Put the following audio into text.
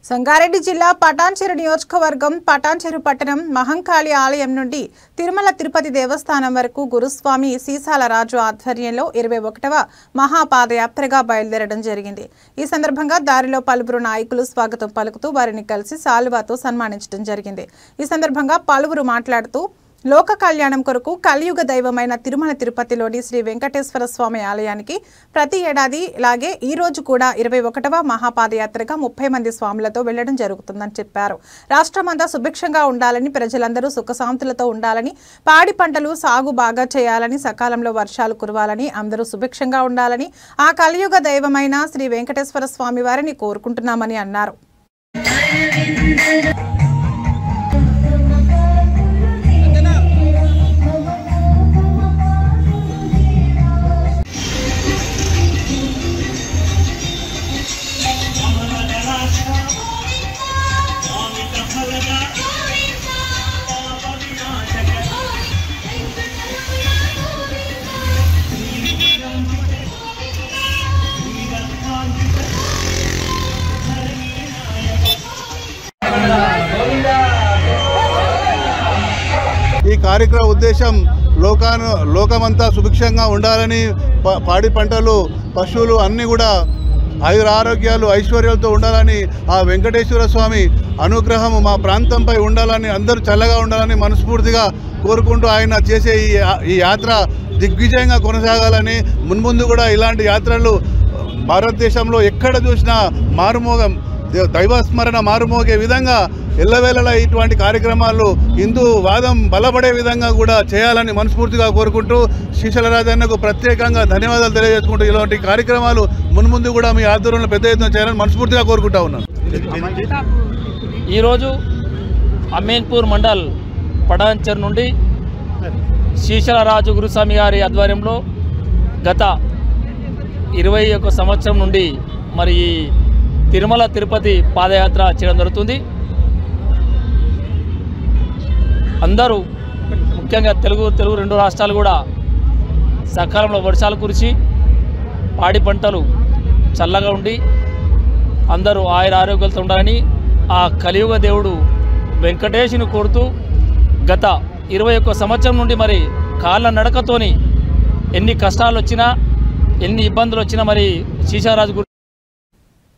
సంగారెడ్డి జిల్లా పటాన్చెరు నియోజకవర్గం పటాన్చెరు పట్టణం మహంకాళి ఆలయం నుండి తిరుమల తిరుపతి దేవస్థానం వరకు గురుస్వామి సీసాల రాజు ఆధ్వర్యంలో 21వ మహాపాదయాత్రగా బయలుదేరడం జరిగింది। ఈ సందర్భంగా దారిలో పలువురు నాయకులు స్వాగతం పలుకుతూ వారిని కలిసి శాలువాతో సన్మానించడం జరిగింది। ఈ సందర్భంగా పలువురు మాట్లాడుతూ లోక కళ్యాణం కొరకు కలియుగ దైవమైన తిరుమల తిరుపతిలోని శ్రీ వెంకటేశ్వర స్వామి ఆలయానికి ప్రతి ఏడాది ఇలాగే ఈ రోజు కూడా 21వ మహాపాదయాత్రగా 30 మంది స్వాములతో వెళ్లడం జరుగుతుందని చెప్పారు। రాష్ట్రమంతా సుభిక్షంగా ఉండాలని, ప్రజలందరూ సుఖశాంతులతో ఉండాలని, పాడి పంటలు సాగు బాగా చేయాలని, సకాలంలో వర్షాలు కురవాలని, అందరూ సుభిక్షంగా ఉండాలని ఆ కలియుగ దైవమైన శ్రీ వెంకటేశ్వర స్వామి వారిని కోరుకుంటున్నామని అన్నారు। ఈ కార్యక్రమ ఉద్దేశం లోకమంతా సుభిక్షంగా ఉండాలని, పాడి పంటలు పశువులు అన్నీ కూడా ఆయురారోగ్యాలు ఐశ్వర్యాలతో ఉండాలని, ఆ వెంకటేశ్వర స్వామి అనుగ్రహం మా ప్రాంతంపై ఉండాలని, అందరూ చల్లగా ఉండాలని మనస్ఫూర్తిగా కోరుకుంటూ ఆయన చేసే ఈ యాత్ర దిగ్విజయంగా కొనసాగాలని, మున్ముందు కూడా ఇలాంటి యాత్రలు భారతదేశంలో ఎక్కడ చూసినా మారుమోగం దైవస్మరణ మారుమోగే విధంగా ఎల్లవేళలా ఇటువంటి కార్యక్రమాలు హిందూ వాదం బలపడే విధంగా కూడా చేయాలని మనస్ఫూర్తిగా కోరుకుంటూ శ్రీశైల రాజన్నకు ప్రత్యేకంగా ధన్యవాదాలు తెలియజేసుకుంటూ ఇలాంటి కార్యక్రమాలు మున్ముందు కూడా మీ ఆధ్వర్యంలో పెద్ద ఎత్తున చేయాలని మనస్ఫూర్తిగా కోరుకుంటా ఉన్నాను। ఈరోజు అమీన్పూర్ మండల్ పటాన్చెరు నుండి శ్రీశైల రాజు గురుస్వామి గారి ఆధ్వర్యంలో గత 21 సంవత్సరం నుండి మరి తిరుమల తిరుపతి పాదయాత్ర చేయడం జరుగుతుంది। అందరూ ముఖ్యంగా తెలుగు రెండు రాష్ట్రాలు కూడా సకాలంలో వర్షాలు కురిసి పాడి పంటలు చల్లగా ఉండి అందరూ ఆరోగ్యాలతో ఉండాలని ఆ కలియుగ దేవుడు వెంకటేశుని కోరుతూ గత 21 సంవత్సరం నుండి మరి కాళ్ళ నడకతోని ఎన్ని కష్టాలు వచ్చినా ఎన్ని ఇబ్బందులు వచ్చినా మరి శ్రీశైల రాజు